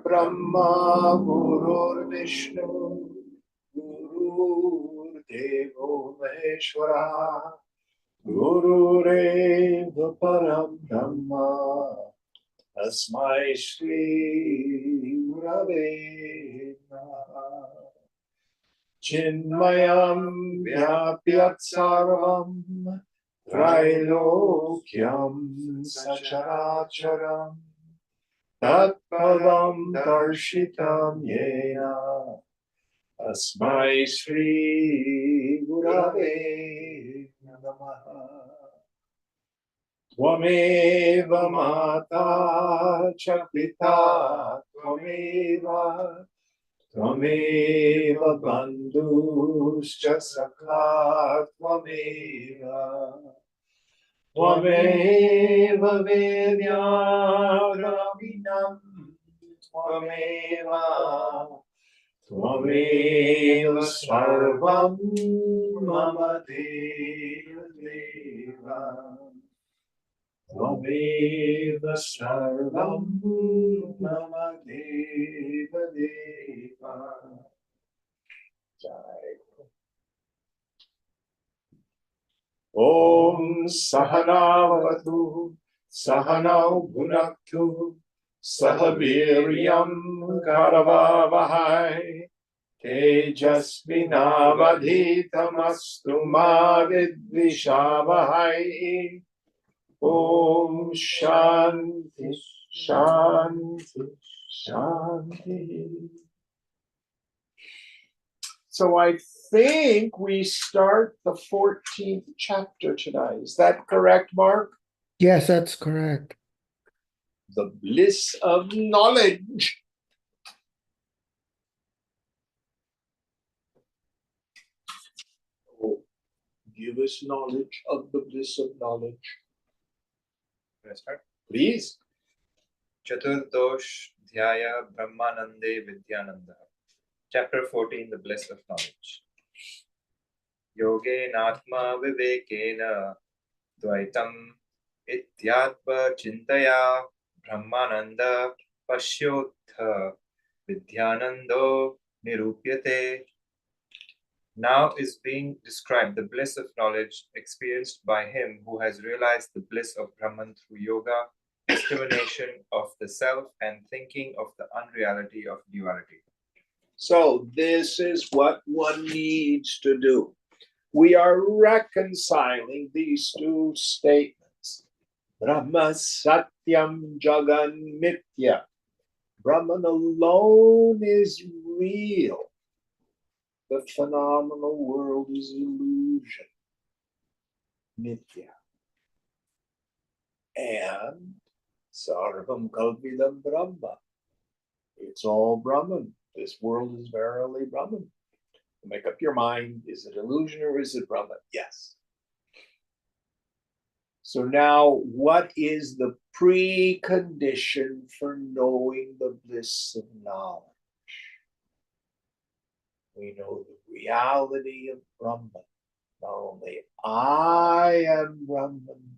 Brahma, Gururvishnu, Gurudevo Maheshwara, Gurureva Param Brahma, Tasmai Shri Gurave Namaha. Chinmayam Vyapyat Sarvam Trailokyam Sacharacharam Tatpadam Darshitam Yena Asmai Shri Gurave Namaha. Tvameva Mata Cha Pita Tvameva Tvameva Bandhuscha Sakha Tvameva Tvameva Vedyagravinam Tvameva Tvameva Sarvam Mama Deva Deva Tvameva Sarvam Mama Deva Deva. Om Sahanavatu Sahanau Bhunaktu Sahaviryam Karavavahai Tejasvinavadhitamastu ma vidvishavahai. Om Shanti Shanti Shanti. So I think we start the 14th chapter tonight. Is that correct, Mark? Yes, that's correct. The bliss of knowledge. Oh, give us knowledge of the bliss of knowledge. Can I start? Please. Chaturdosh Dhyaya Brahmanande Vidyananda. Chapter 14, the bliss of knowledge. Yogenatma vivekena dvaitam ityatva chintaya brahmananda pashyotha vidyanando nirupyate. Now is being described the bliss of knowledge experienced by him who has realized the bliss of Brahman through yoga, discrimination of the self, and thinking of the unreality of duality. So this is what one needs to do. We are reconciling these two statements. Brahma Satyam Jagan Mithya. Brahman alone is real. The phenomenal world is illusion. Mithya. And Sarvam Kalvidam Brahma. It's all Brahman. This world is verily Brahman. Make up your mind. Is it illusion or is it Brahman? Yes. So now, what is the precondition for knowing the bliss of knowledge? We know the reality of Brahman. Not only I am Brahman,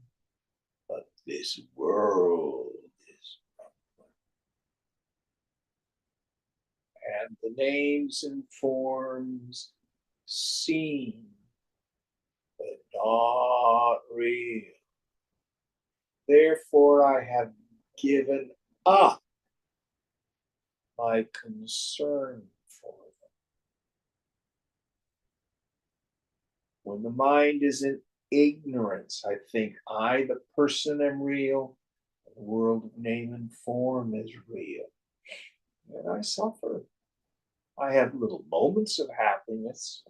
but this world is Brahman. And the names and forms seen, but not real. Therefore, I have given up my concern for them. When the mind is in ignorance, I think I, the person, am real. The world of name and form is real. And I suffer. I have little moments of happiness.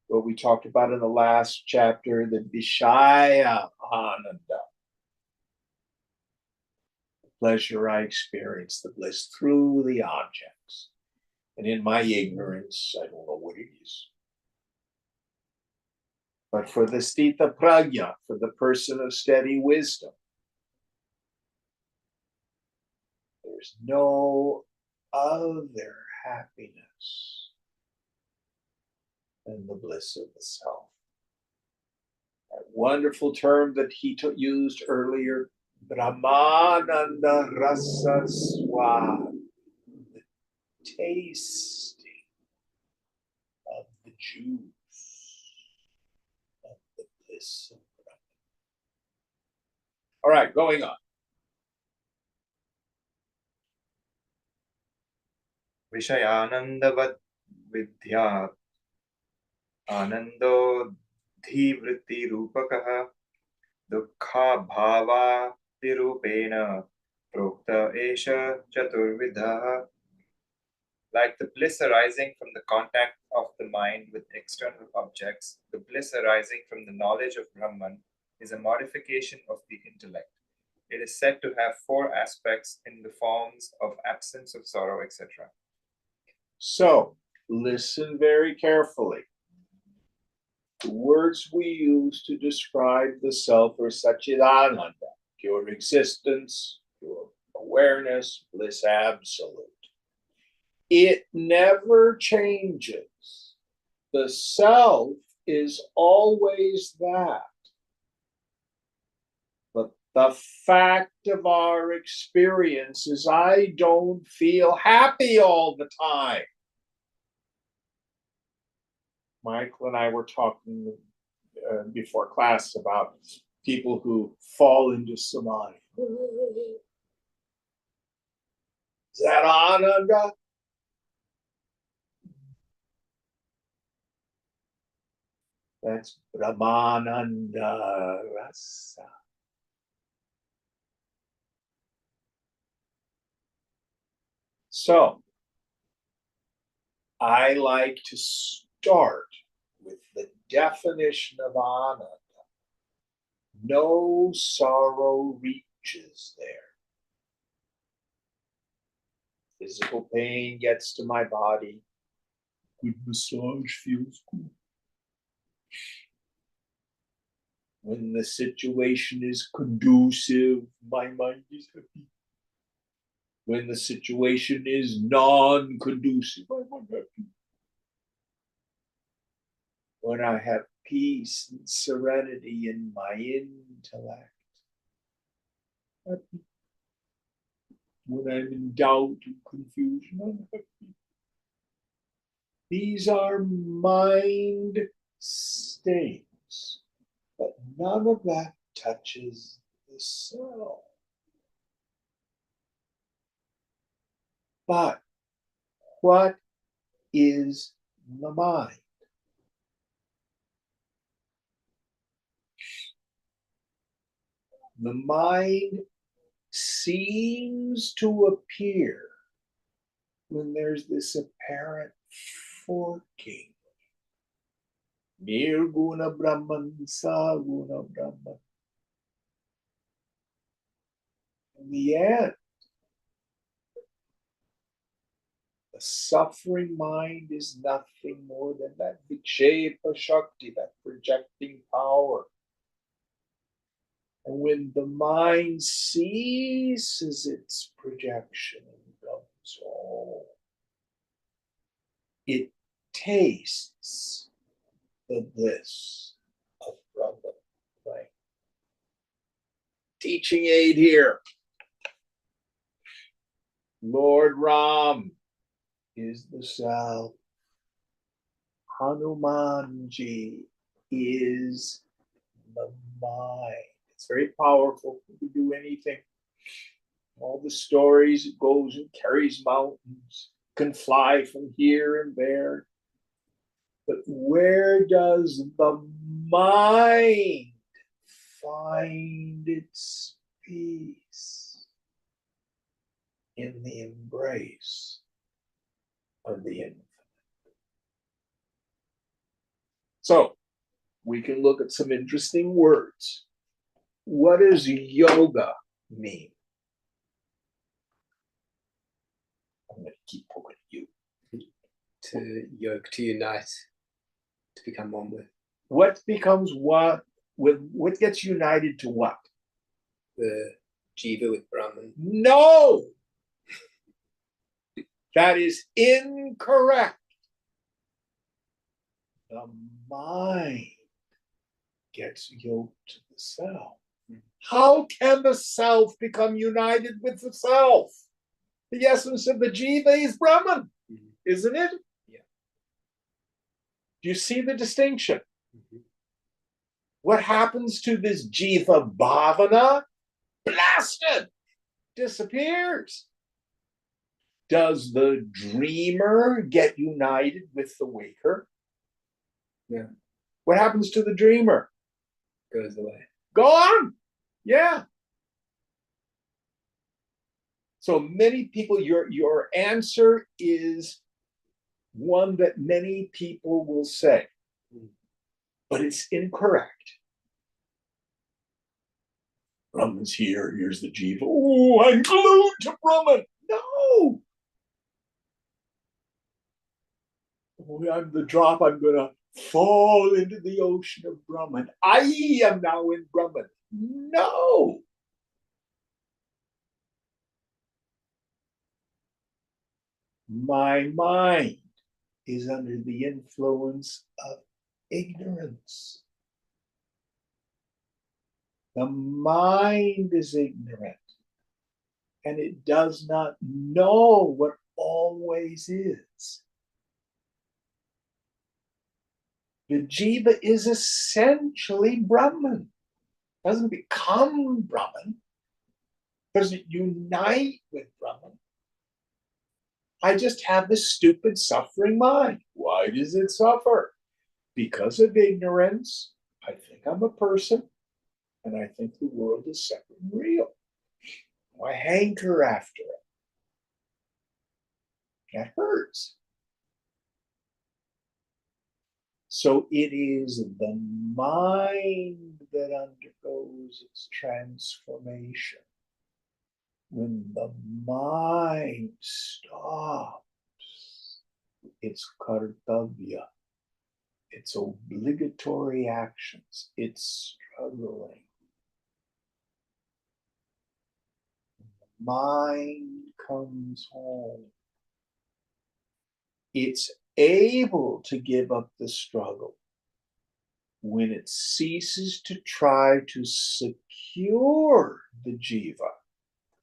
What we talked about in the last chapter, the Vishaya Ananda. pleasure I experience, the bliss through the objects. And in my ignorance, I don't know what it is. But for the Sthita Prajna, for the person of steady wisdom, there's no other happiness than the bliss of the self. That wonderful term that he used earlier, Brahmananda Rasa Swad, the tasting of the juice of the bliss of Brahman. All right, going on. विषयानन्दवद् विद्यात् आनन्दोऽधिवृत्तिरूपकः दुःखाभावादिरूपेण प्रोक्त एष चतुर्विधः. Like the bliss arising from the contact of the mind with external objects, the bliss arising from the knowledge of Brahman is a modification of the intellect. It is said to have four aspects in the forms of absence of sorrow, etc. So, listen very carefully. The words we use to describe the self are Satchidananda, pure existence, pure awareness, bliss absolute. It never changes. The self is always that. But the fact of our experience is I don't feel happy all the time. Michael and I were talking before class about people who fall into samadhi. Is that ananda? That's Brahmananda Rasa. So, I like to start with the definition of ananda. No sorrow reaches there. Physical pain gets to my body. Good massage feels good. When the situation is conducive, my mind is happy. When the situation is non-conducive, I'm unhappy. When I have peace and serenity in my intellect, happy. When I'm in doubt and confusion, I'm happy. These are mind states, but none of that touches the self. But what is the mind? The mind seems to appear when there's this apparent forking. Nirguna Brahman, Saguna Brahman. In the end, the suffering mind is nothing more than that Vikshepa Shakti, that projecting power. And when the mind ceases its projection and becomes all, it tastes the bliss of Brahman. Right? Teaching aid here. Lord Ram is the self. Hanumanji is the mind. It's very powerful. It can do anything. All the stories, it goes and carries mountains, can fly from here and there. But where does the mind find its peace? In the embrace of the infinite. So, we can look at some interesting words. What does yoga mean? keep poking at you. To yoke, to unite, to become one with What becomes what? What gets united to what? the Jiva, with Brahman. No! That is incorrect. The mind gets yoked to the self. How can the self become united with the self? The essence of the Jiva is Brahman, isn't it? Yeah. Do you see the distinction? Mm-hmm. What happens to this Jiva Bhavana? Blasted! Disappears. Does the dreamer get united with the waker? Yeah. What happens to the dreamer? Goes away. Gone. Yeah. So many people, your answer is one that many people will say, but it's incorrect. Brahman's here, here's the Jiva. Oh, I'm glued to Brahman. No. Oh, I'm the drop, I'm gonna fall into the ocean of Brahman. I am now in Brahman. No. My mind is under the influence of ignorance. The mind is ignorant, and it does not know what always is. The Jiva is essentially Brahman. It doesn't become Brahman. It doesn't unite with Brahman. I just have this stupid suffering mind. Why does it suffer? Because of ignorance. I think I'm a person, and I think the world is separate and real. I hanker after it. That hurts. So it is the mind that undergoes its transformation. When the mind stops its kartavya, its obligatory actions, its struggling, the mind comes home. It's able to give up the struggle when it ceases to try to secure the jiva.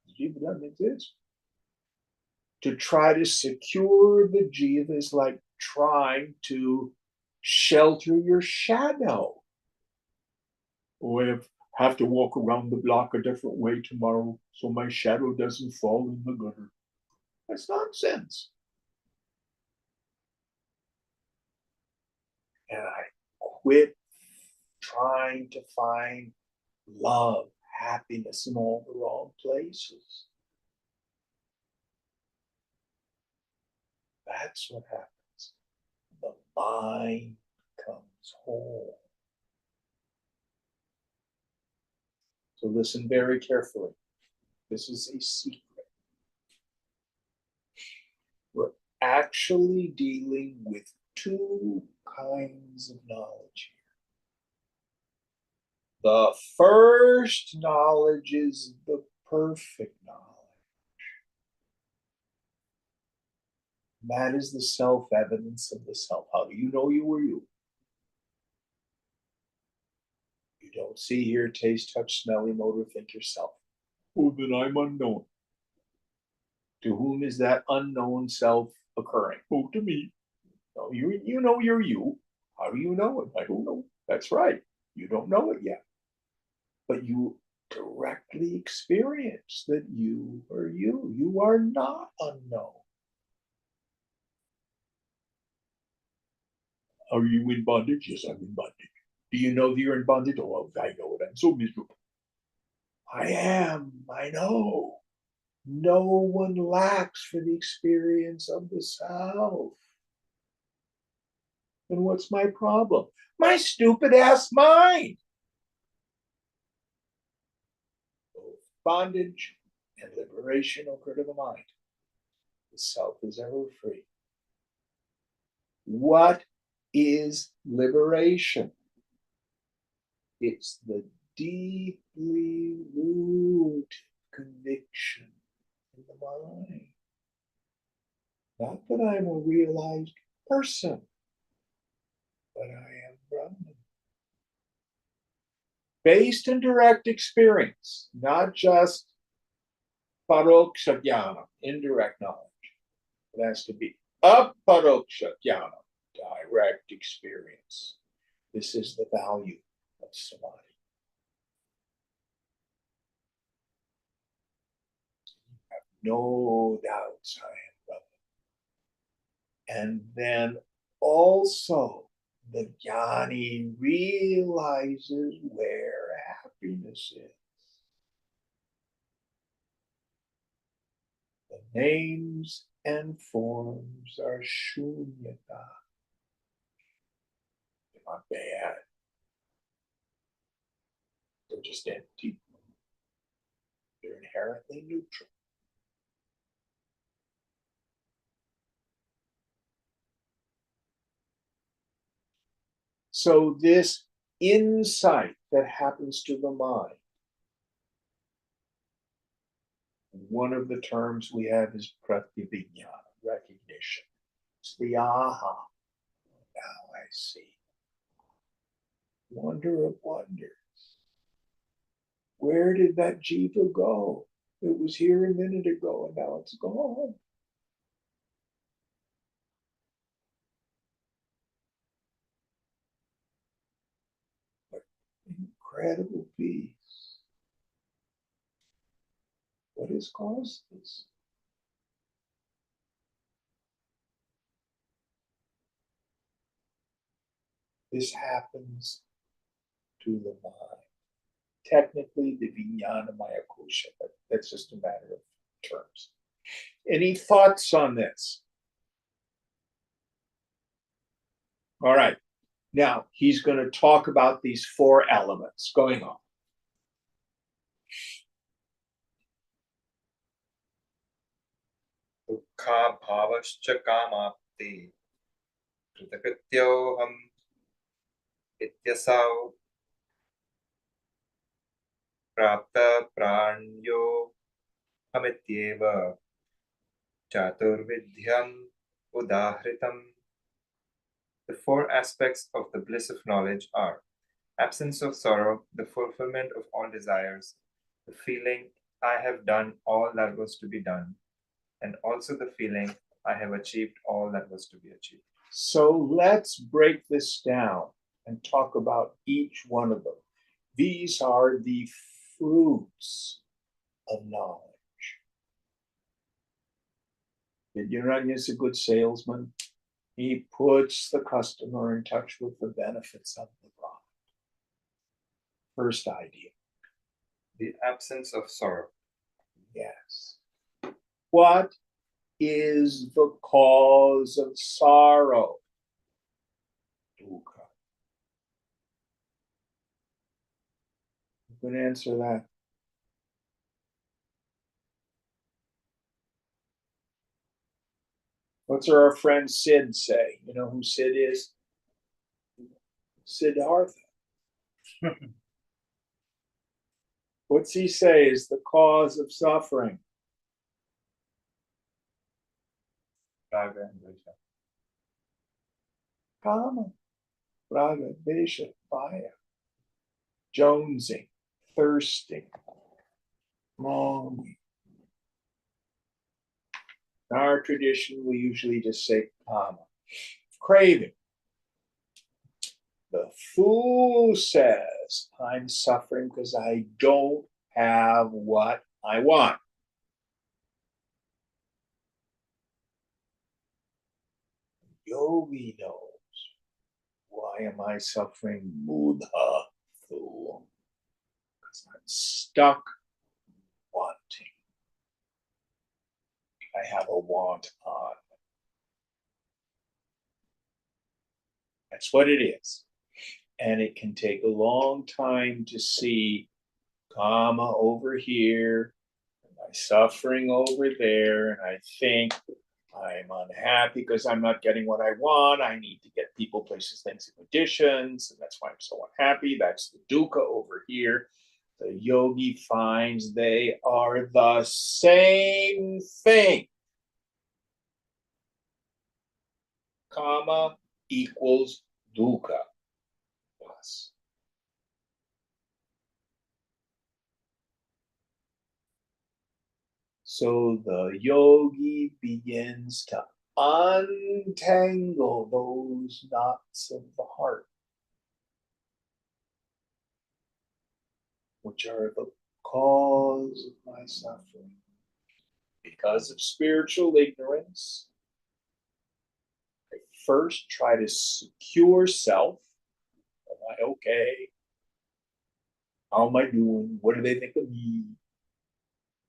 The jiva doesn't exist. To try to secure the jiva is like trying to shelter your shadow. Or I have to walk around the block a different way tomorrow so my shadow doesn't fall in the gutter. That's nonsense. And I quit trying to find love, happiness in all the wrong places. That's what happens. The mind comes home. So listen very carefully. This is a secret. We're actually dealing with two kinds of knowledge here. The first knowledge is the perfect knowledge. That is the self-evidence of the self. How do you know you were you? You don't see, hear, taste, touch, smell, emote, or think yourself. Oh, then I'm unknown. To whom is that unknown self occurring? Oh, to me. No, you know you're you. How do you know it? I don't know. That's right. You don't know it yet. But you directly experience that you are you. You are not unknown. Are you in bondage? Yes, I'm in bondage. Do you know that you're in bondage? Oh, well, I know it. I'm so miserable. I am. I know. No one lacks for the experience of the self. And what's my problem? My stupid ass mind. Both bondage and liberation occur to the mind. The self is ever free. What is liberation? It's the deeply rooted conviction in the mind. Not that I'm a realized person, but I am Brahman. Based in direct experience, not just paroksha jnana, indirect knowledge. It has to be aparoksha jnana, direct experience. This is the value of samadhi. No doubts I am Brahman. And then also the jnani realizes where happiness is. The names and forms are shunyata. They're not bad. They're just empty. They're inherently neutral. So this insight that happens to the mind, one of the terms we have is pratyabhijnana, recognition. It's the aha. Now I see. Wonder of wonders. Where did that jiva go? It was here a minute ago and now it's gone. What incredible peace. What has caused this? This happens to the mind. Technically, the vijnana maya kosha, but that's just a matter of terms. Any thoughts on this? All right. Now, he's going to talk about these four elements going on. Dukkha bhavascha kamapti kritakrityoham ityasau prapta pranyo hamityeva chaturvidhyam udahritam. The four aspects of the bliss of knowledge are absence of sorrow, the fulfillment of all desires, the feeling I have done all that was to be done, and also the feeling I have achieved all that was to be achieved. So let's break this down and talk about each one of them. These are the fruits of knowledge. Vidyaranya is a good salesman. He puts the customer in touch with the benefits of the product. First idea. The absence of sorrow. Yes. What is the cause of sorrow? Dukkha. You can answer that. What's our friend Sid say? You know who Sid is? Siddhartha. What's he say is the cause of suffering? Raga and dvesha. Kama, raga, desha, bhaya. Jonesing, thirsting, longing. In our tradition, we usually just say kama. Craving. The fool says, I'm suffering because I don't have what I want. Yogi knows. Why am I suffering? Buddha, fool. Because I'm stuck wanting. I have a want on. That's what it is. And it can take a long time to see kama over here, and my suffering over there, and I think I'm unhappy because I'm not getting what I want. I need to get people, places, things, and conditions. And that's why I'm so unhappy. That's the dukkha over here. The yogi finds they are the same thing. Kama equals dukkha. Plus. So the yogi begins to untangle those knots of the heart, which are the cause of my suffering. Because of spiritual ignorance, I first try to secure self. Am I okay? How am I doing? What do they think of me?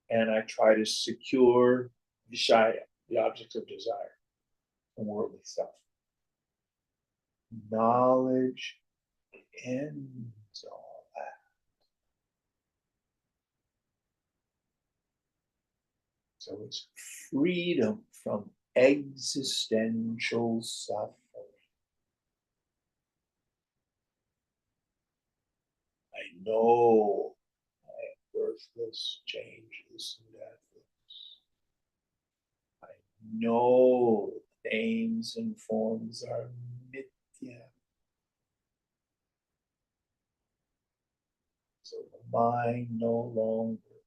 And I try to secure Vishaya, the objects of desire, and worldly stuff. Knowledge ends all that. So it's freedom from existential suffering. I know I am worthless, changeless, and deathless. I know names and forms are mithya. So the mind no longer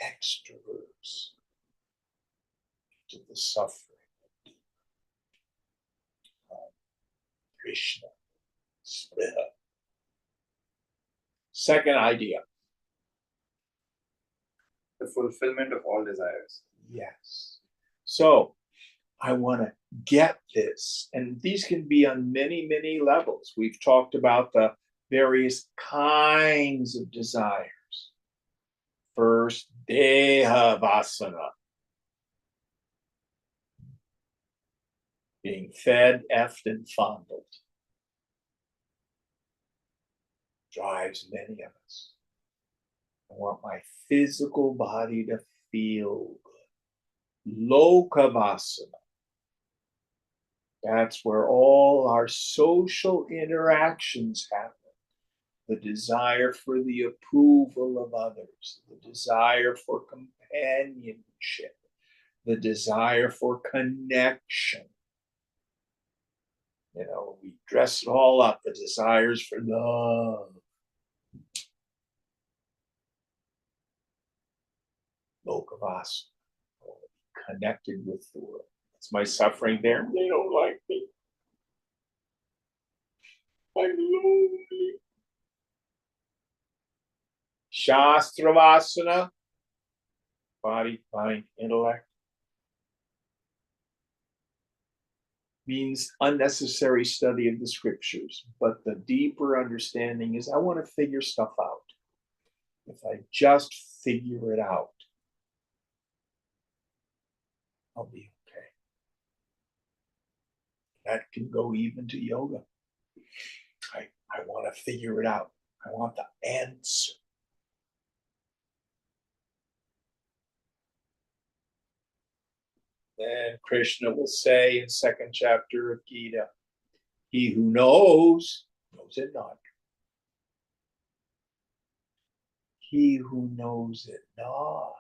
extroverts to the suffering of Krishna, Spriha. Second idea. The fulfillment of all desires. Yes. So I want to get this. And these can be on many, many levels. We've talked about the various kinds of desires. First, deha vasana, being fed, effed, and fondled, drives many of us. I want my physical body to feel good. Lokavasana. That's where all our social interactions happen. The desire for the approval of others, the desire for companionship, the desire for connection. You know, we dress it all up, the desires for love. Lokavasana, connected with the world. It's my suffering there. They don't like me. I'm lonely. Shastravasana, body, mind, intellect, means unnecessary study of the scriptures. But the deeper understanding is I want to figure stuff out. If I just figure it out, I'll be okay. That can go even to yoga. I want to figure it out. I want the answer. Then Krishna will say in second chapter of Gita, he who knows it not. He who knows it not.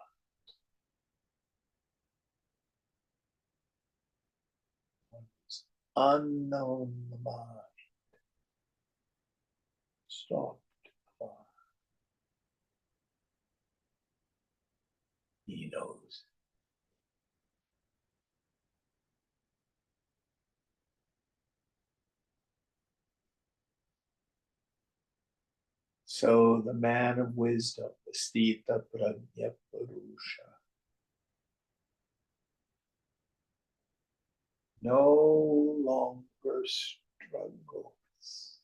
Unknown mind. Stopped mind. He knows. So the man of wisdom, the Stita Prajna Purusha, no longer struggles.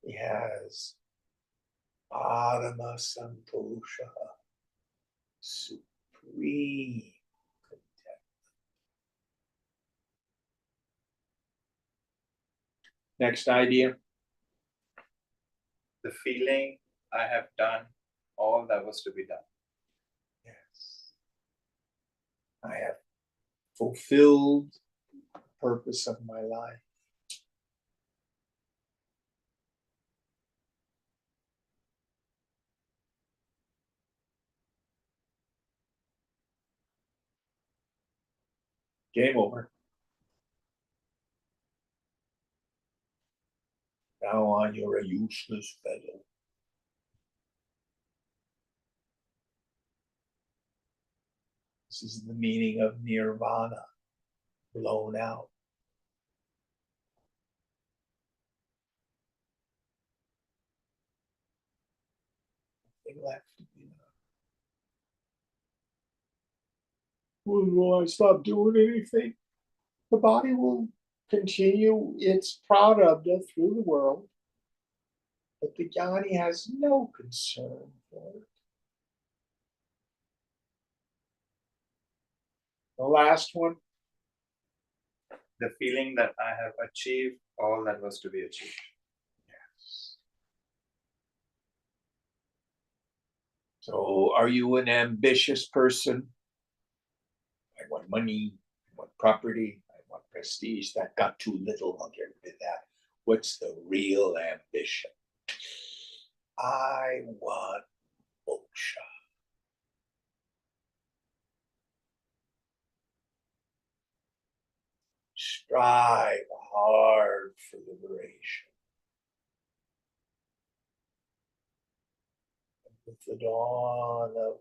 He has Parama Santosha, supreme content. Next idea. The feeling I have done all that was to be done. Yes. I have fulfilled the purpose of my life. Game over. Now on, you're a useless fellow. This is the meaning of nirvana, blown out. Nothing left to be done. Will I stop doing anything? The body will continue its prarabdha through the world, but the jnani has no concern for it. The last one. The feeling that I have achieved all that was to be achieved. Yes. So, are you an ambitious person? I want money, I want property, I want prestige. That got too little. I'll get rid of that. What's the real ambition? I want moksha. Strive hard for liberation. And with the dawn of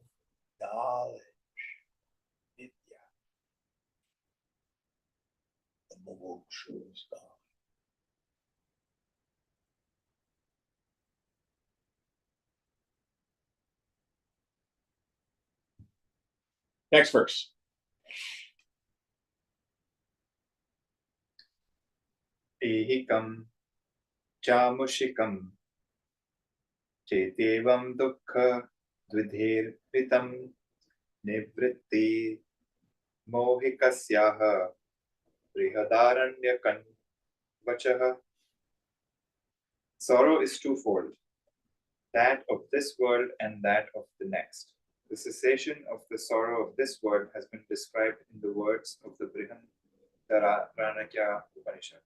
knowledge, vidya, the moksha is gone. Next verse. Ehikam chamushikam chetevam dukkha dvidhirpitam nivritti mohikasyaha brihadaranyakam vachaha. Sorrow is twofold, that of this world and that of the next. The cessation of the sorrow of this world has been described in the words of the Brihadaranyaka Upanishad.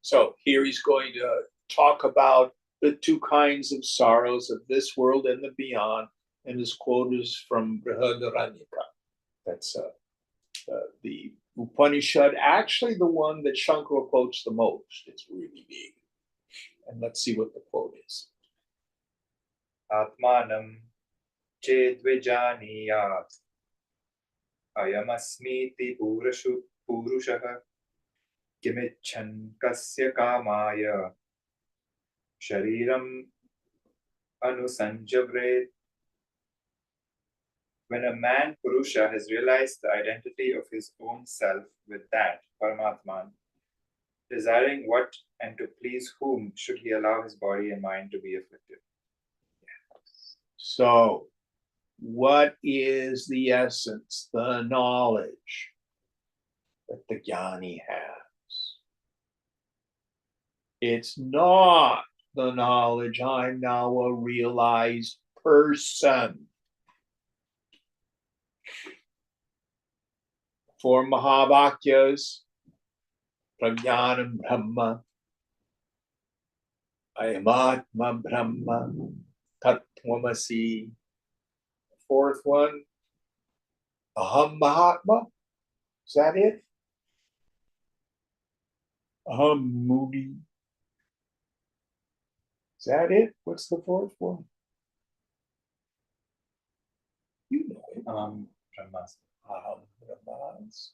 So here he's going to talk about the two kinds of sorrows of this world and the beyond, and his quote is from Brihadaranyaka. That's the Upanishad, actually the one that Shankara quotes the most. It's really big. And let's see what the quote is. Atmanam chedvijaniyat ayamasmiti purushaha kimichan kasya kamaya shariram anusanjavret. When a man Purusha has realized the identity of his own self with that Paramatman, desiring what and to please whom should he allow his body and mind to be afflicted? So, what is the essence, the knowledge that the jnani has? It's not the knowledge I'm now a realized person. For Mahavakyas, Prajnanam Brahma, Ayamatma Brahma, Tattvamasi. Fourth one, Aham Mahatma. Is that it? Aham Mudi. Is that it? What's the fourth one? You know it. Brahmas. Aham Brahmas.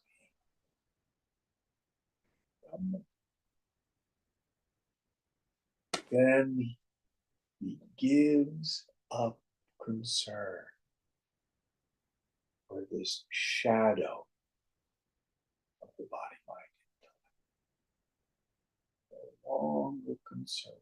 Then he gives up concern for this shadow of the body mind. No longer concerns.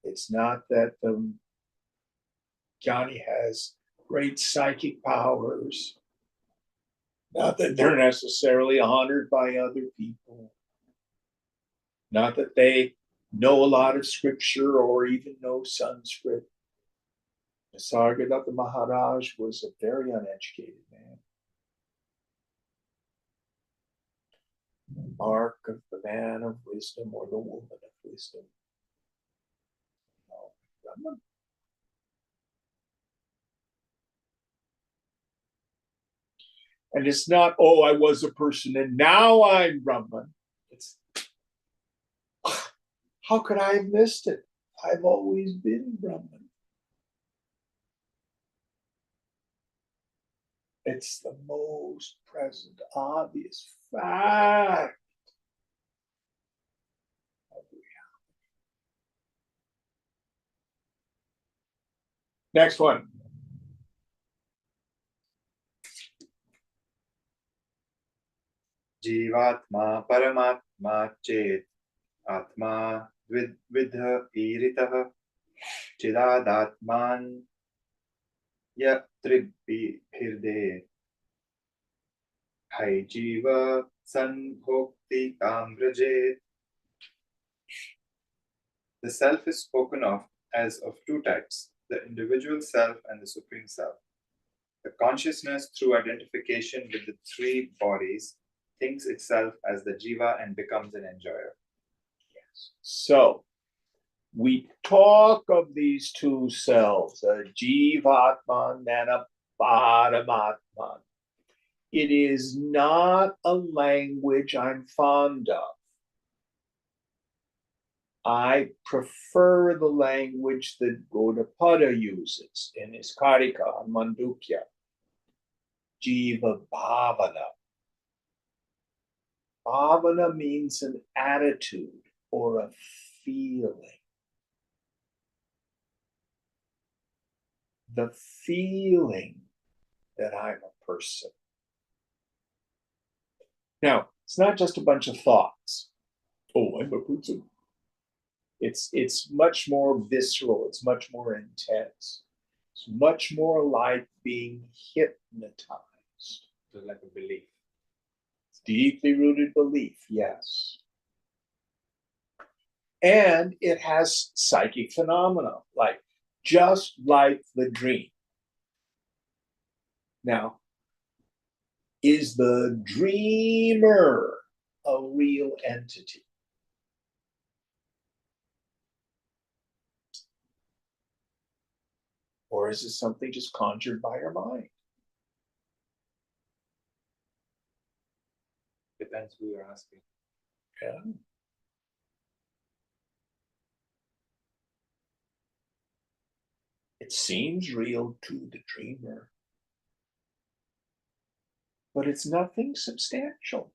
It's not that the jnani has great psychic powers Not that they're necessarily honored by other people. Not that they know a lot of scripture or even know Sanskrit. Nisargadatta Maharaj was a very uneducated man. The mark of the man of wisdom or the woman of wisdom. No, Brahman. And it's not, oh, I was a person and now I'm Brahman. It's, how could I have missed it? I've always been Brahman. It's the most present, obvious fact. Next one. जीवात्मा परमात्मा चेत् आत्मा विद् ईरितः चिदादात्मान्यत्रिभिर्दे हैजीव संभोक्ति काम्रजेत्. The self is spoken of as of two types, the individual self and the supreme self. The consciousness, through identification with the three bodies, thinks itself as the jiva and becomes an enjoyer. Yes. So we talk of these two selves, a jivatman and a paramatman. It is not a language I'm fond of. I prefer the language that Gaudapada uses in his Karika on Mandukya. Jiva Bhavana. Bhavana means an attitude or a feeling. The feeling that I'm a person. Now, it's not just a bunch of thoughts. Oh, I'm a person. It's much more visceral. It's much more intense. It's much more like being hypnotized. So like a belief. It's deeply rooted belief, yes. And it has psychic phenomena, like just like the dream. Now, is the dreamer a real entity? Or is it something just conjured by your mind? Depends who you're asking. Yeah. It seems real to the dreamer, but it's nothing substantial.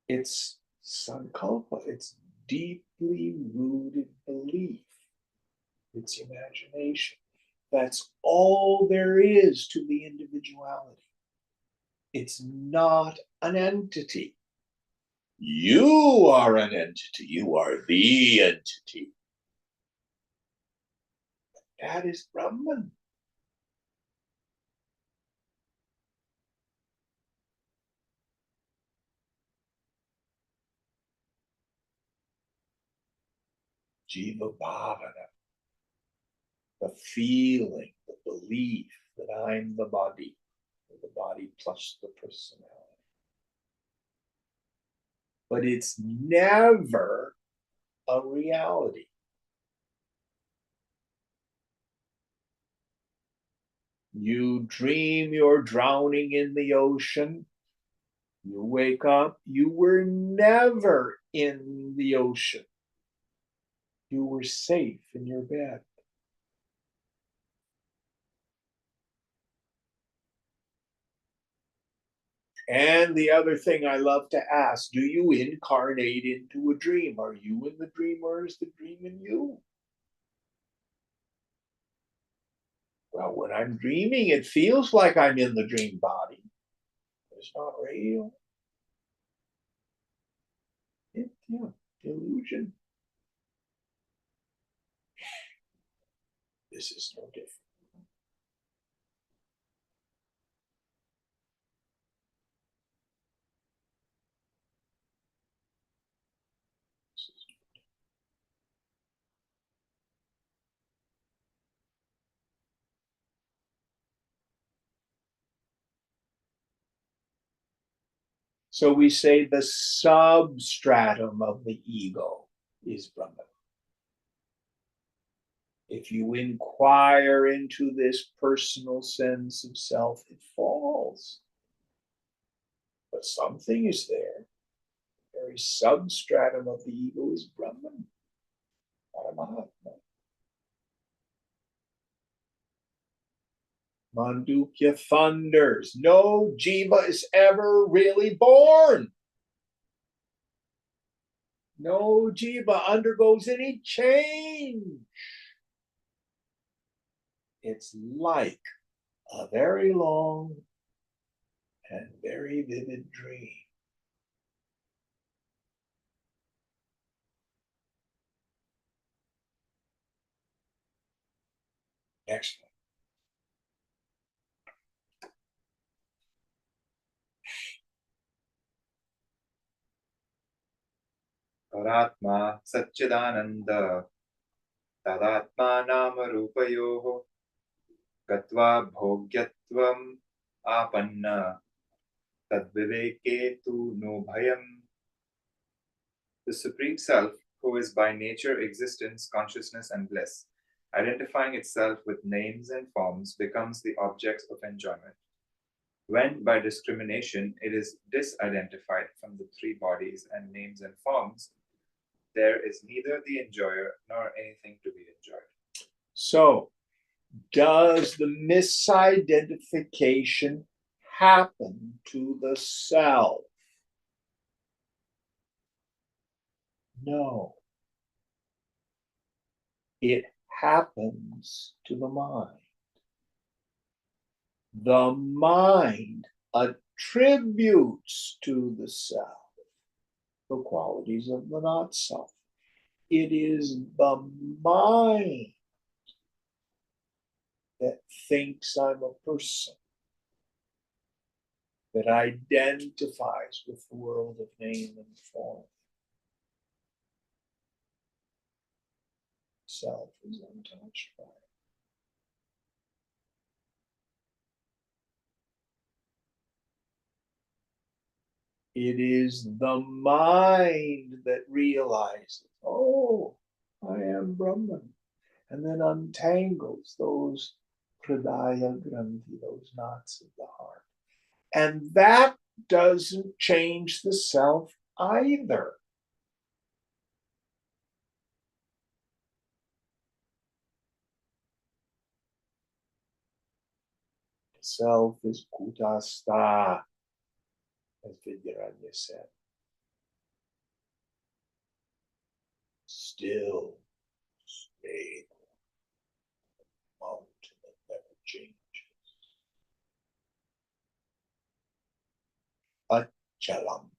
It's sankalpa, it's deeply rooted belief, it's imagination. That's all there is to the individuality. It's not an entity. You are an entity. You are the entity. That is Brahman. Jiva Bhavana. The feeling, the belief that I'm the body plus the personality. But it's never a reality. You dream you're drowning in the ocean. You wake up, you were never in the ocean. You were safe in your bed. And the other thing I love to ask, do you incarnate into a dream? Are you in the dream or is the dream in you? Well, when I'm dreaming, it feels like I'm in the dream body. It's not real. Illusion. This is no different. So we say the substratum of the ego is Brahman. If you inquire into this personal sense of self, it falls. But something is there. The very substratum of the ego is Brahman, Paramatma. Mandukya thunders. No jiva is ever really born. No jiva undergoes any change. It's like a very long and very vivid dream. Excellent. Paratma Satchidananda Tadatma Nama Rupayoho Gatva Bhogyatvam Apanna Tadviveke tu no bhayam. The Supreme Self, who is by nature existence, consciousness, and bliss, identifying itself with names and forms, becomes the object of enjoyment. When, by discrimination, it is disidentified from the three bodies and names and forms, there is neither the enjoyer nor anything to be enjoyed. So, does the misidentification happen to the self? No. It happens to the mind. The mind attributes to the self the qualities of the not self. It is the mind that thinks I'm a person, that identifies with the world of name and form. Self is untouched by it. It is the mind that realizes, oh, I am Brahman, and then untangles those pradaya granthi, those knots of the heart. And that doesn't change the self either. The self is kutastha, as Vidyaranya said. Still, stable, mountain that never changes. Achalam.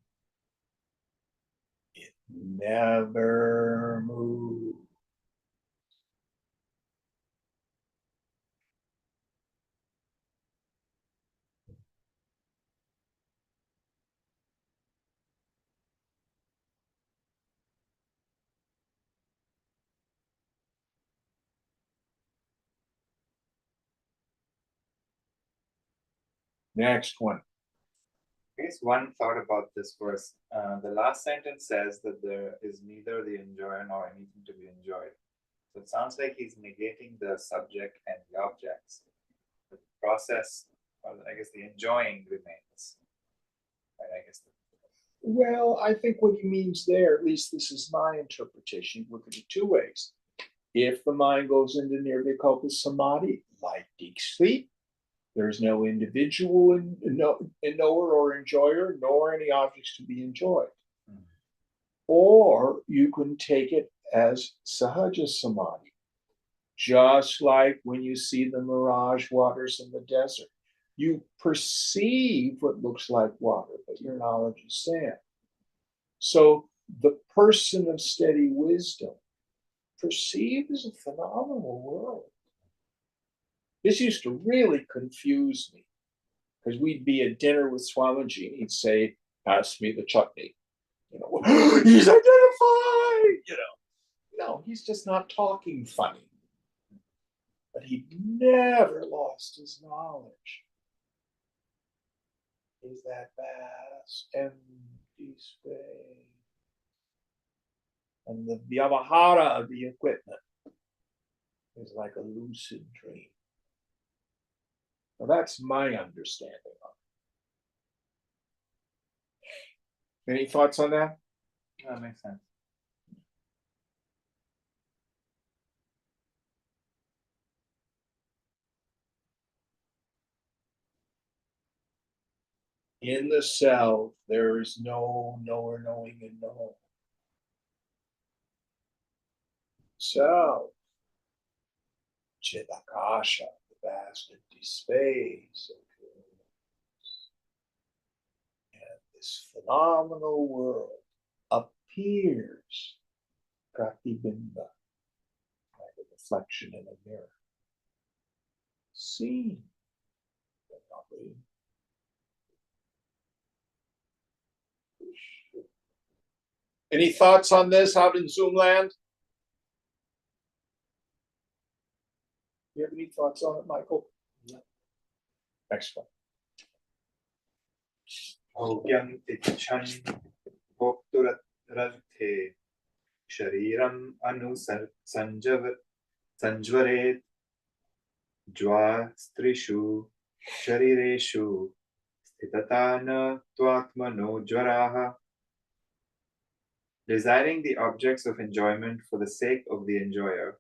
It never moves. Next one. I guess one thought about this verse. The last sentence says that there is neither the enjoyer nor anything to be enjoyed. So it sounds like he's negating the subject and the objects. The process, or I guess the enjoying remains. Right, I guess. Well, I think what he means there, at least this is my interpretation, look at it two ways. If the mind goes into nirvikalpa samadhi, like deep sleep, there's no individual knower or enjoyer, nor any objects to be enjoyed. Mm-hmm. Or you can take it as sahaja samadhi, just like when you see the mirage waters in the desert. You perceive what looks like water, but your knowledge is sand. So the person of steady wisdom perceives a phenomenal world. This used to really confuse me because we'd be at dinner with Swamiji and he'd say, pass me the chutney. You know, he's identified, you know. No, he's just not talking funny. But he never lost his knowledge. is that vast empty space. And the vyavahara, the equipment, is like a lucid dream. Now that's my understanding of it. Any thoughts on that? That makes sense. In the self, there is no knower, knowing, and known. Self, Chidakasha, the vast empty space, and this phenomenal world appears pratibimba, like a reflection in a mirror. Seen, but not real. Any thoughts on this out in Zoom land? You have any thoughts on it, Michael? No. Next one. भोग्यम् इच्छन् भोक्तुरर्थे शरीरम् संज्वरेत् ज्वास्त्रिषु शरीरेषु स्थितता न त्वात्मनो ज्वराः. Desiring the objects of enjoyment for the sake of the enjoyer,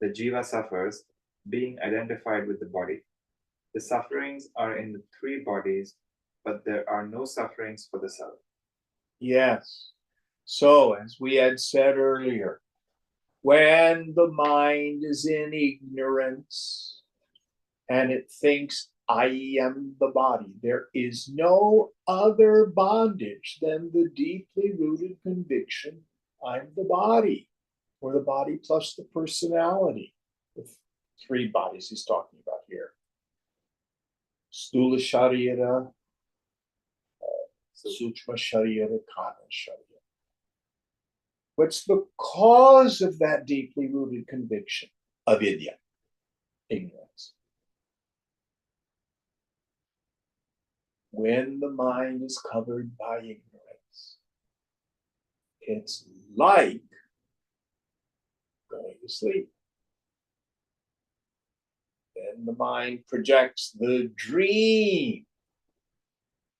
the jiva suffers, being identified with the body. The sufferings are in the three bodies, but there are no sufferings for the self. Yes. So, as we had said earlier, when the mind is in ignorance and it thinks, I am the body, there is no other bondage than the deeply rooted conviction, I'm the body, or the body plus the personality. The three bodies he's talking about here. Stula Sharira, Sukshma Sharira, Kana Sharira. What's the cause of that deeply rooted conviction? Avidya, ignorance. When the mind is covered by ignorance, it's like going to sleep. Then the mind projects the dream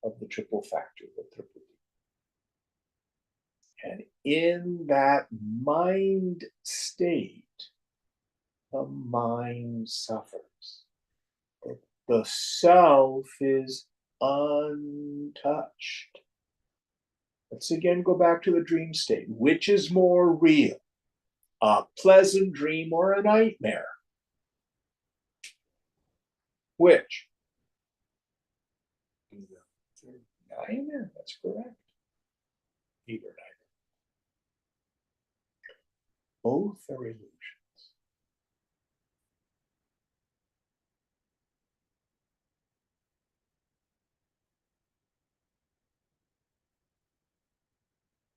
of the triple factor, the triple. And in that mind state, the mind suffers. The self is untouched. Let's again go back to the dream state. Which is more real, a pleasant dream or a nightmare? Which? Nightmare, that's correct. Either nightmare. Both are illusions.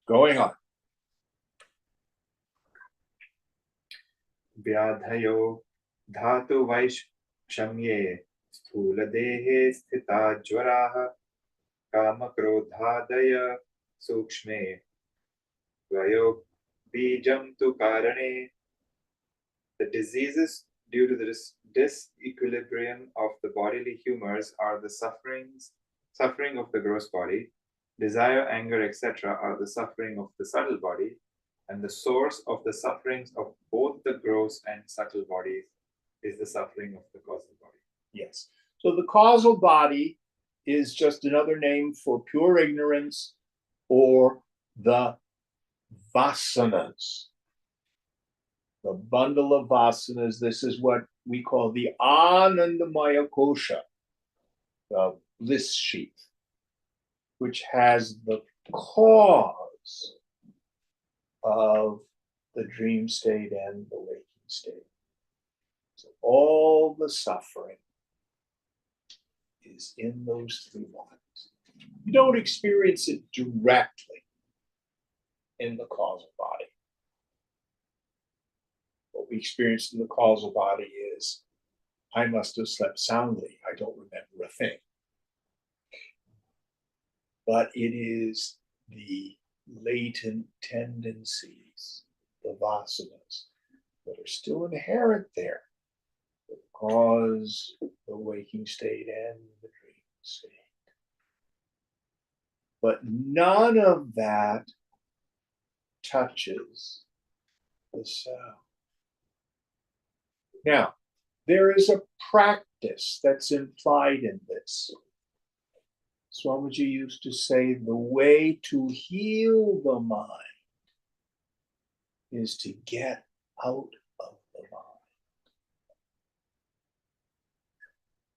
Going on. व्याधयो धातुवैषम्ये स्थूलदेहे स्थिता ज्वराः कामक्रोधादय सूक्ष्मे द्वयो बीजं तु कारणे. The diseases due to the disequilibrium of the bodily humors are the suffering of the gross body. Desire, anger, etc. are the suffering of the subtle body, and the source of the sufferings of both the gross and subtle bodies is the suffering of the causal body. Yes. So the causal body is just another name for pure ignorance or the vasanas. The bundle of vasanas, this is what we call the Anandamaya Kosha, the bliss sheath, which has the cause of the dream state and the waking state. So all the suffering is in those three bodies. You don't experience it directly in the causal body. What we experience in the causal body is, I must have slept soundly. I don't remember a thing. but it is the latent tendencies, the vasanas, that are still inherent there that cause the waking state and the dream state. But none of that touches the sound. Now, there is a practice that's implied in this. Swamiji used to say the way to heal the mind is to get out of the mind.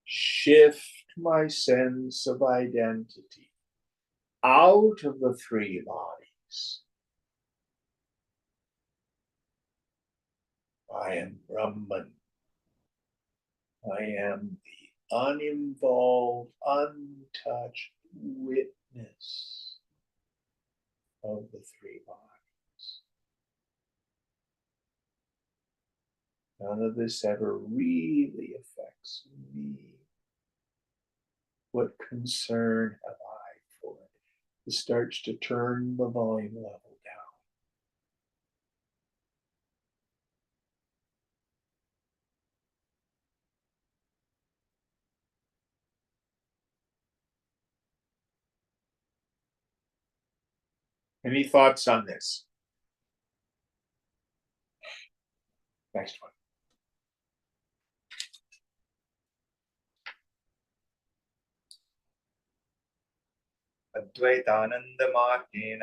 Shift my sense of identity out of the three bodies. I am Brahman. I am the uninvolved, untouched witness of the three bodies. None of this ever really affects me. What concern have I for it? It starts to turn the volume level down. Any thoughts on this? Next one. अद्वैतानन्दमार्गेण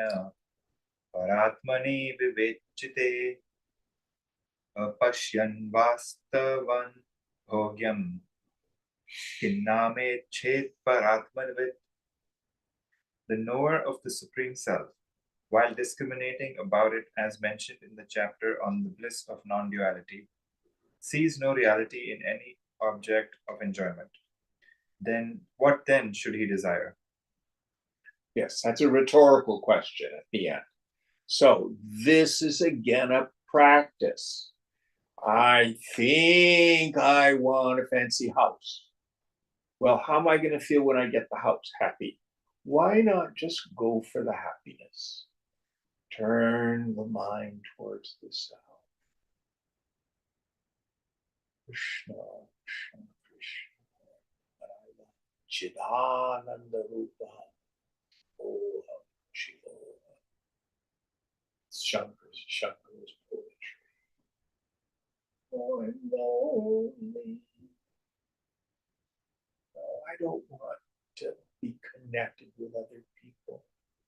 परात्मनि विवेचिते अपश्यन् वास्तवं भोग्यं किन्नामेच्छेत् परात्मवित्. The knower of the Supreme Self, while discriminating about it as mentioned in the chapter on the bliss of non-duality, sees no reality in any object of enjoyment. Then what then should he desire? Yes, that's a rhetorical question at the end. So this is again a practice. I think I want a fancy house. Well, how am I going to feel when I get the house? Happy. Why not just go for the happiness? Turn the mind towards the self. Krishna, Krishna, Krishna, Chidananda Rupa, Oham Shivoham. Shankar's poetry. Oh, I'm lonely. No, I don't want to be connected with other people.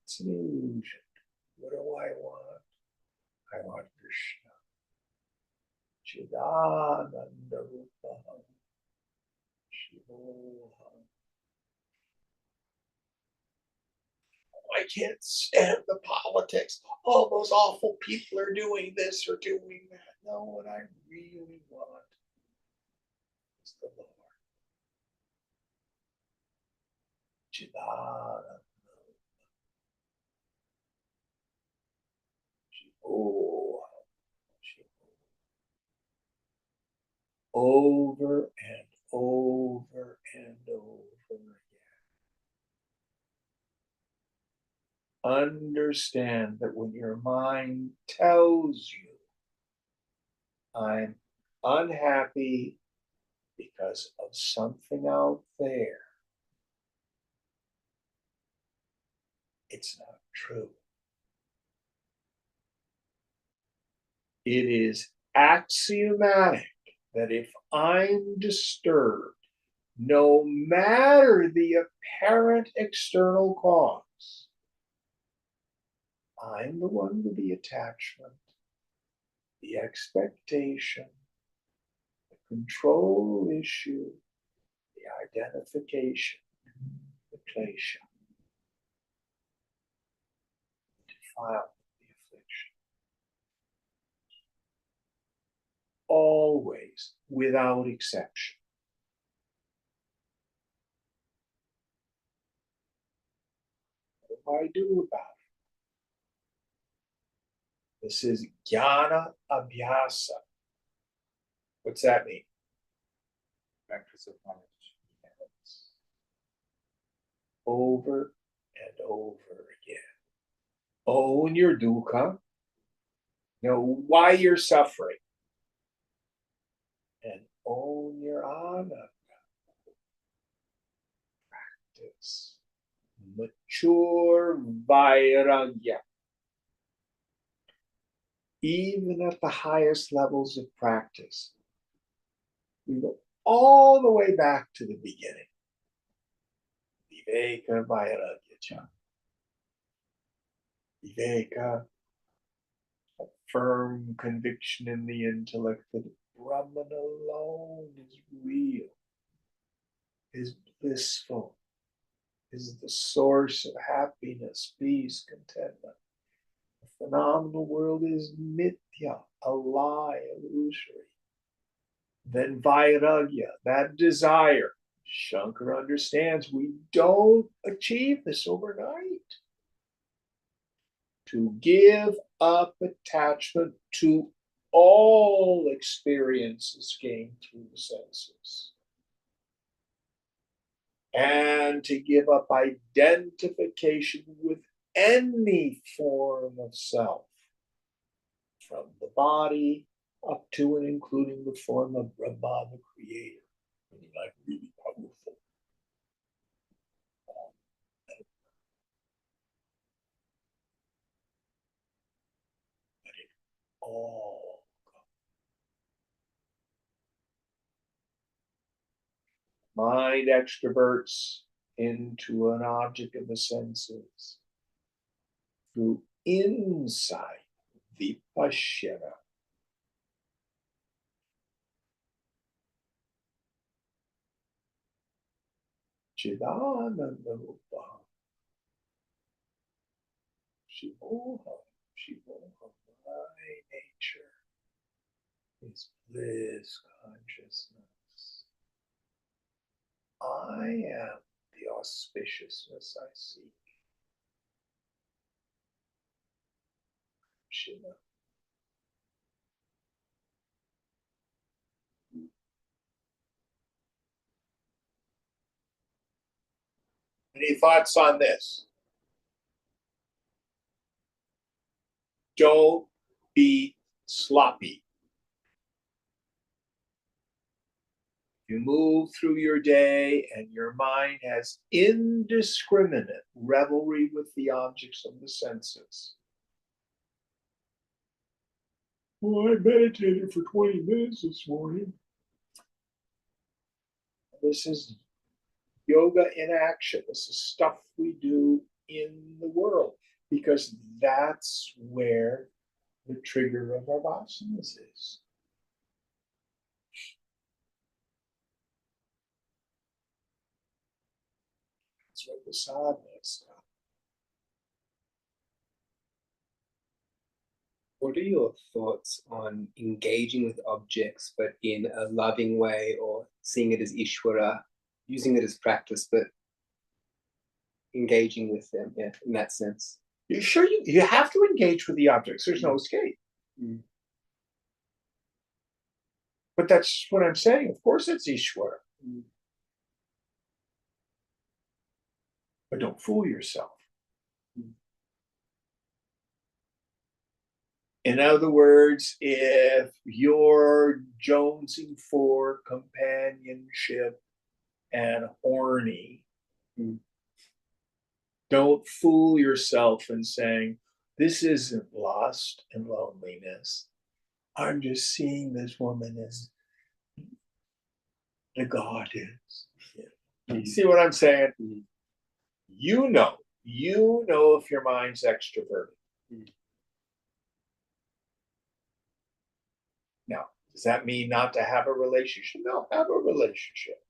It's an illusion. What do I want? I want Krishna. Chidananda Rupam. Shivoham. I can't stand the politics. All those awful people are doing this or doing that. No, what I really want is the Lord. Chidananda. Shivoham. Over and over and over again. Understand that when your mind tells you, I'm unhappy because of something out there, it's not true. It is axiomatic that if I'm disturbed, no matter the apparent external cause, I'm the one with the attachment, the expectation, the control issue, the identification, the klesha, the defilement, the affliction. Always, without exception. What do I do about it? This is jnana abhyasa. What's that mean? Practice of knowledge. Over and and over again. Own your dukkha. Know why you're suffering. And own your anatta. Practice mature vairagya. Even at the highest levels of practice, we go all the way back to the beginning. Viveka vairagya cha. Viveka, a firm conviction in the intellect that Brahman alone is real, is blissful, is the source of happiness, peace, contentment. The phenomenal world is mithya, a lie, illusory. Then vairagya, that desire. Shankara understands we don't achieve this overnight. To give up attachment to all experiences gained through the senses. And to give up identification with any form of self, from the body up to and including the form of Brahma, the creator. Meaning like really powerful. But it all mind extroverts into an object of the senses through insight, vipashyana. Chidananda rupa. Shivoham, Shivoham, my nature is bliss consciousness. I am the auspiciousness I seek. Shiva. Any thoughts on this? Don't be sloppy. You move through your day and your mind has indiscriminate revelry with the objects of the senses. Well, I meditated for 20 minutes this morning. This is yoga in action. This is stuff we do in the world because that's where the trigger of our vasanas is. That's where the sadhana is. What are your thoughts on engaging with objects, but in a loving way, or seeing it as Ishvara, using it as practice, but engaging with them, yeah, in that sense? You're sure you have to engage with the objects. There's no escape. Mm. But that's what I'm saying. Of course it's Ishvara. Mm. But don't fool yourself. In other words, if you're jonesing for companionship and horny, don't fool yourself in saying, this isn't lust and loneliness. I'm just seeing this woman as the goddess. You see what I'm saying? Mm. You know if your mind's extroverted. Mm. Now, does that mean not to have a relationship? No, have a relationship.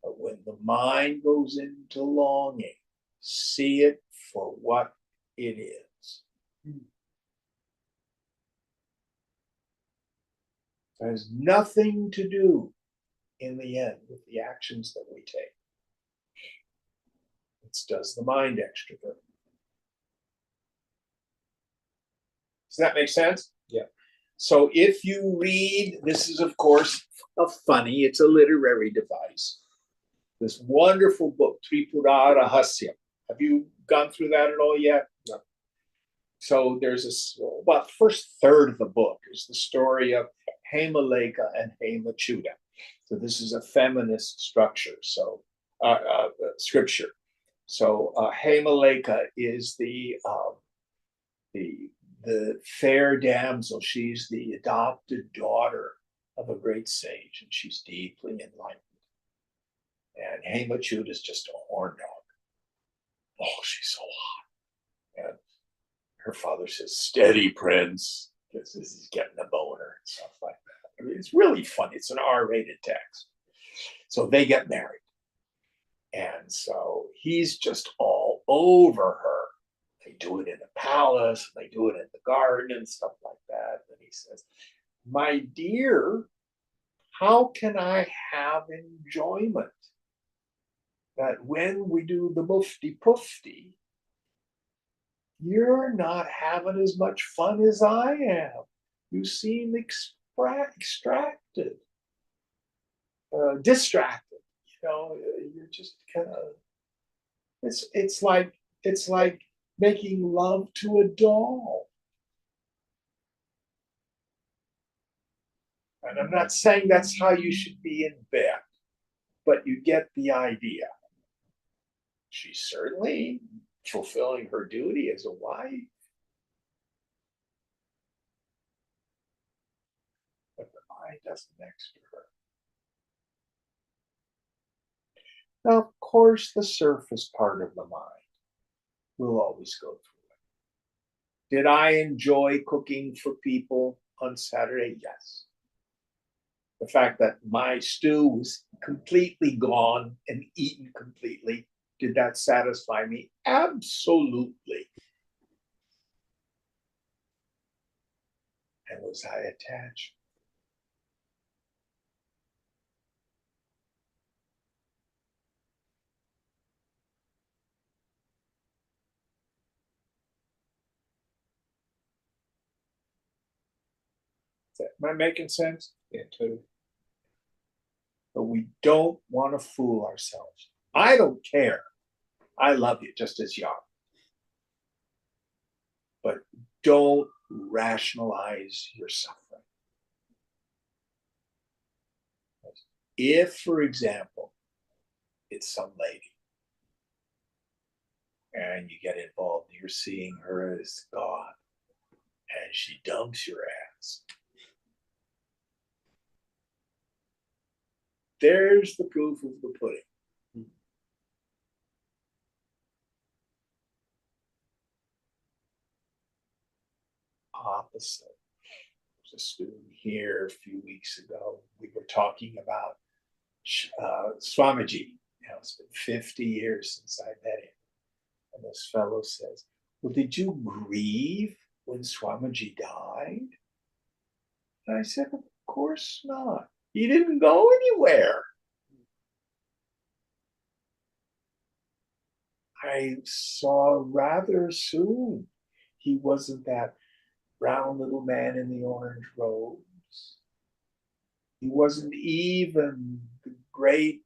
But when the mind goes into longing, see it for what it is. It has nothing to do, in the end, with the actions that we take. It's does the mind extrovert. Does that make sense? Yeah. So if you read, this is of course it's a literary device. This wonderful book, Tripura Rahasya, Have you gone through that at all yet? No. So there's this, well, the first third of the book is the story of Hemaleka and Hemachuda. So this is a feminist structure, so scripture. So Hemaleka is the fair damsel. She's the adopted daughter of a great sage, and she's deeply enlightened. And Hemachuda is just a horn dog. Oh, she's so hot. And her father says, "Steady, Prince," because he's getting a boner and stuff like that. I mean, it's really funny. It's an R-rated text. So they get married. And so he's just all over her. They do it in the palace, they do it in the garden and stuff like that. And he says, "My dear, how can I have enjoyment that when we do the mufti pufti, you're not having as much fun as I am? You seem extracted, distracted. You know, you're just kind of. It's like making love to a doll." And I'm not saying that's how you should be in bed, but you get the idea. She's certainly fulfilling her duty as a wife, but the mind doesn't next to her. Now, of course, the surface part of the mind will always go through it. Did I enjoy cooking for people on Saturday? Yes. The fact that my stew was completely gone and eaten completely, did that satisfy me? Absolutely. And was I attached? Am I making sense? Yeah, totally. But we don't want to fool ourselves. I don't care. I love you just as you are. But don't rationalize your suffering. If, for example, it's some lady and you get involved, you're seeing her as God, and she dumps your ass, there's the proof of the pudding. Opposite. There's a student here a few weeks ago. We were talking about Swamiji. You know, it's been 50 years since I met him. And this fellow says, "Well, did you grieve when Swamiji died?" And I said, "Of course not. He didn't go anywhere." I saw rather soon he wasn't that brown little man in the orange robes. He wasn't even the great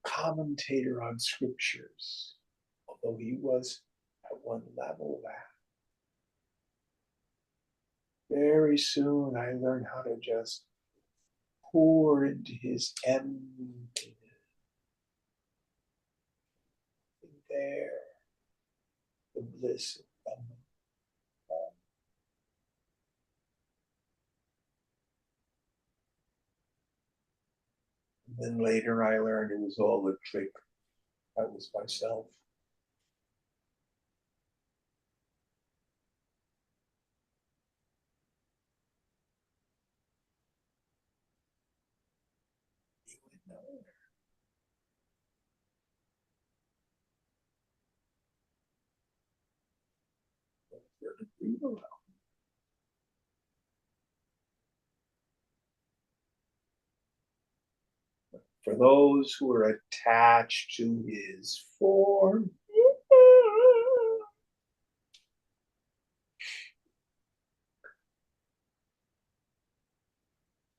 commentator on scriptures, although he was at one level that. Very soon I learned how to just pour into his emptiness. There, the bliss of Brahman. And then later I learned it was all a trick. That was myself. You would know. For those who are attached to his form, I'm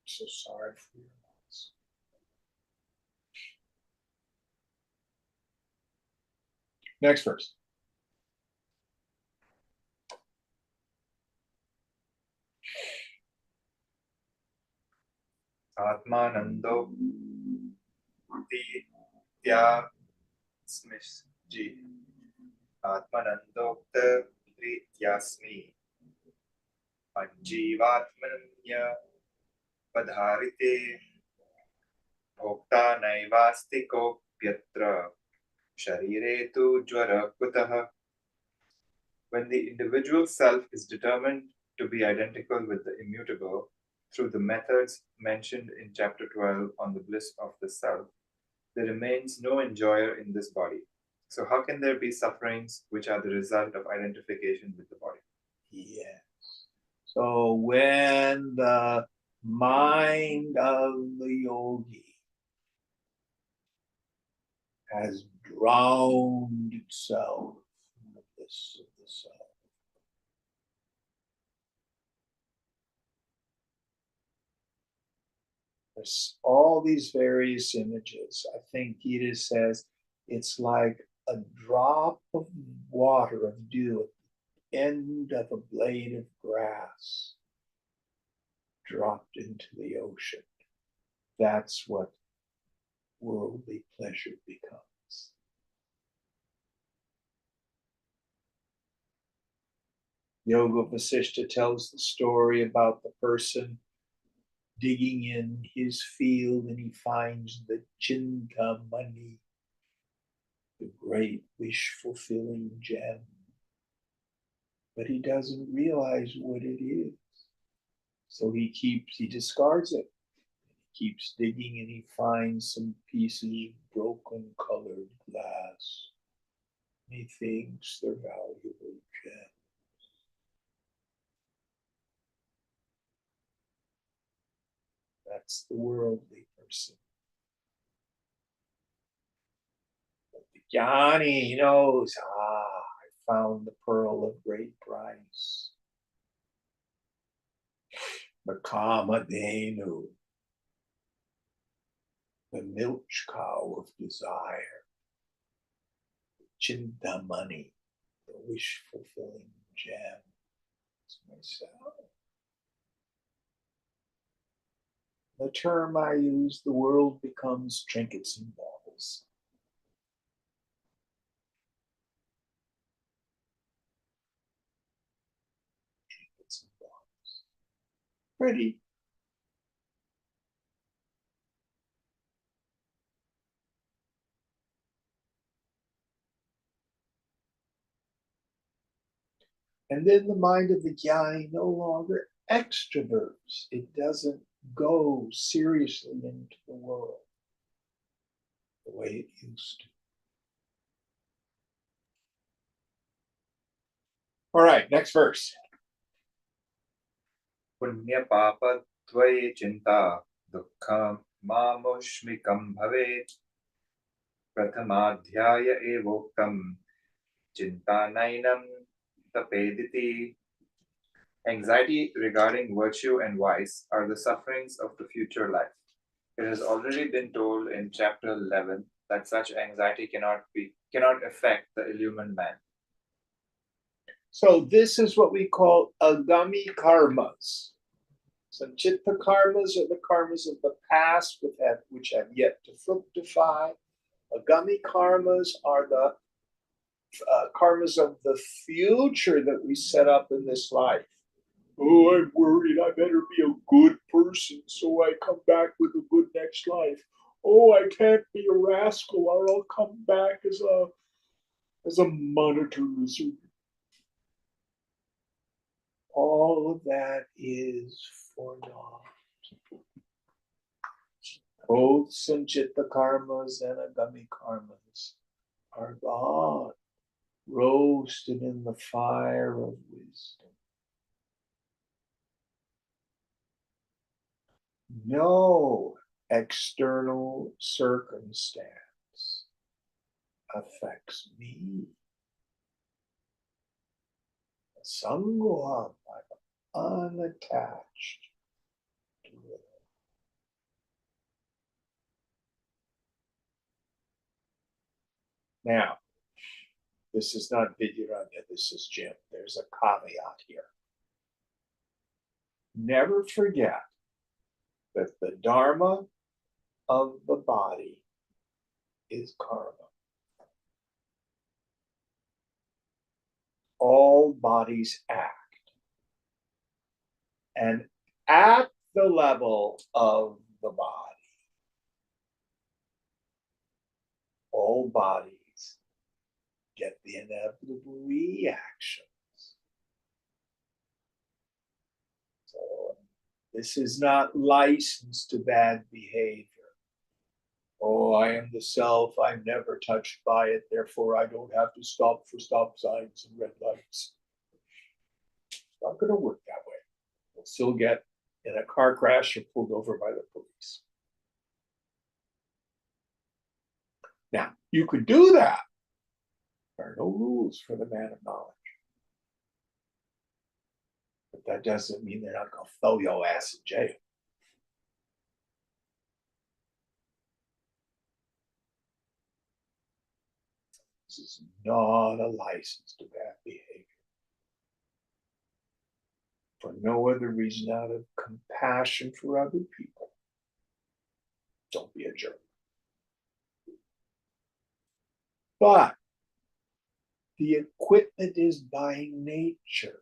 so sorry for your loss. Next verse. आत्मानंदो जी आत्मानंदोक्त प्रीत्यास्मि मज्जीवात्मन्य पधारिते भोक्ता नैवास्ति कोऽप्यत्र शरीरे तु ज्वर कुतः. When the individual self is determined to be identical with the immutable through the methods mentioned in chapter 12 on the bliss of the self, there remains no enjoyer in this body. So how can there be sufferings which are the result of identification with the body? Yes. So when the mind of the yogi has drowned itself in the bliss of the self, there's all these various images. I think Gita says it's like a drop of water of dew at the end of a blade of grass dropped into the ocean. That's what worldly pleasure becomes. Yoga Vasishtha tells the story about the person digging in his field and he finds the Chintamani, the great wish fulfilling gem. But he doesn't realize what it is. So he discards it. He keeps digging and he finds some pieces of broken colored glass. He thinks they're valuable gems. That's the worldly person. But the jnani, he knows, I found the pearl of great price. The Kamadhenu, the milch cow of desire. Chintamani, the wish fulfilling gem. It's myself. The term I use, the world becomes trinkets and baubles. Trinkets and baubles. Pretty. And then the mind of the jnani no longer extroverts. It doesn't go seriously into the world the way it used to. All right, next verse. पुण्य पाप द्वये चिंता दुःखं मामुष्मिकं भवेत् प्रथमाध्याय एवोक्तं चिन्तानैनं तपेदिति. Anxiety regarding virtue and vice are the sufferings of the future life. It has already been told in chapter 11 that such anxiety cannot affect the illumined man. So this is what we call agami karmas. Sanchitta karmas are the karmas of the past which have yet to fructify. Agami karmas are the karmas of the future that we set up in this life. Oh, I'm worried. I better be a good person so I come back with a good next life. Oh, I can't be a rascal or I'll come back as a monitor lizard. All of that is for naught. Both Sanchitta karmas and Agami karmas are gone, roasted in the fire of wisdom. No external circumstance affects me. Sangoham, I'm unattached to it. Now, This is not Vidyaranya, this is Jim. There's a caveat here. Never forget that the dharma of the body is karma. All bodies act. And at the level of the body, all bodies get the inevitable reactions. So this is not license to bad behavior. Oh, I am the self, I'm never touched by it, therefore I don't have to stop for stop signs and red lights. It's not going to work that way. You'll still get in a car crash or pulled over by the police. Now, you could do that. There are no rules for the man of knowledge. But that doesn't mean they're not going to throw your ass in jail. This is not a license to bad behavior. For no other reason out of compassion for other people. Don't be a jerk. But the equipment is by nature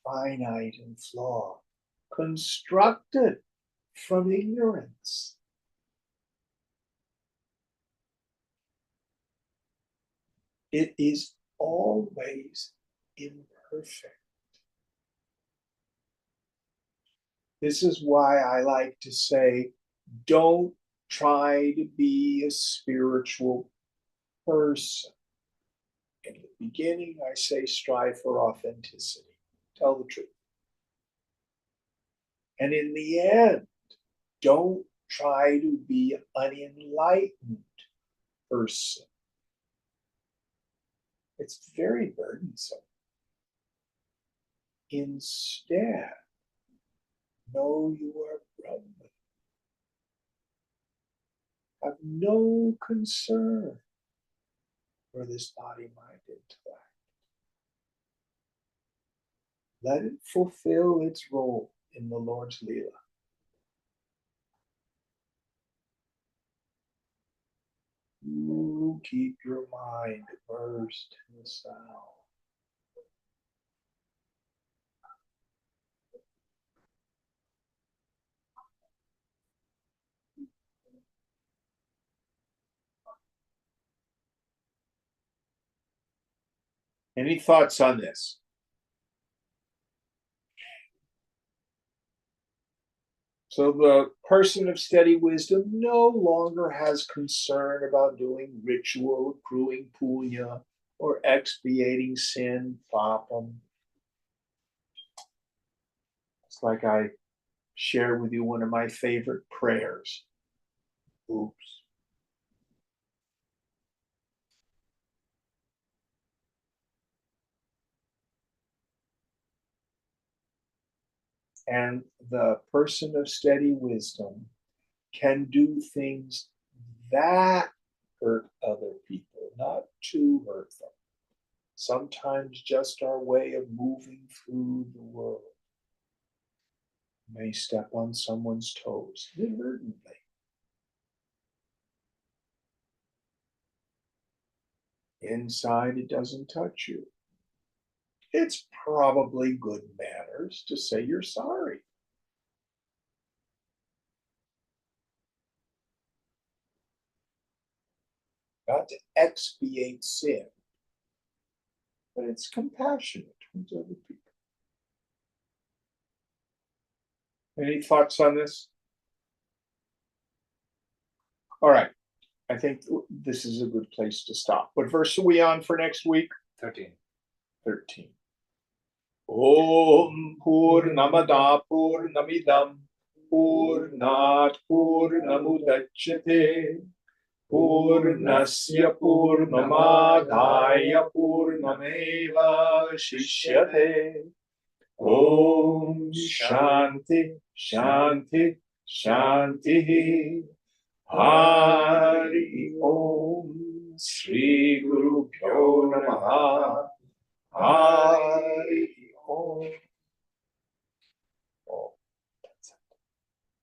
finite and flawed, constructed from ignorance. It is always imperfect. This is why I like to say, don't try to be a spiritual person. In the beginning, I say strive for authenticity. Tell the truth. And in the end, don't try to be an unenlightened person. It's very burdensome. Instead, know you are Brahman. Have no concern for this body, mind, intellect. Let it fulfill its role in the Lord's Leela. You keep your mind immersed in the sound. Any thoughts on this? So the person of steady wisdom no longer has concern about doing ritual, accruing punya, or expiating sin, papam. It's like I shared with you one of my favorite prayers. Oops. And the person of steady wisdom can do things that hurt other people, not to hurt them. Sometimes just our way of moving through the world may step on someone's toes inadvertently. Inside, it doesn't touch you. It's probably good manners to say you're sorry. Not to expiate sin, but it's compassionate towards other people. Any thoughts on this? All right. I think this is a good place to stop. What verse are we on for next week? 13. 13. Om Purnamada Purnamidam Purnat Purnamudachyate Purnasya Purnamadaya Purnameva Shishyate. Om Shanti Shanti Shanti Hari Om Sri Guru Pyo Namaha.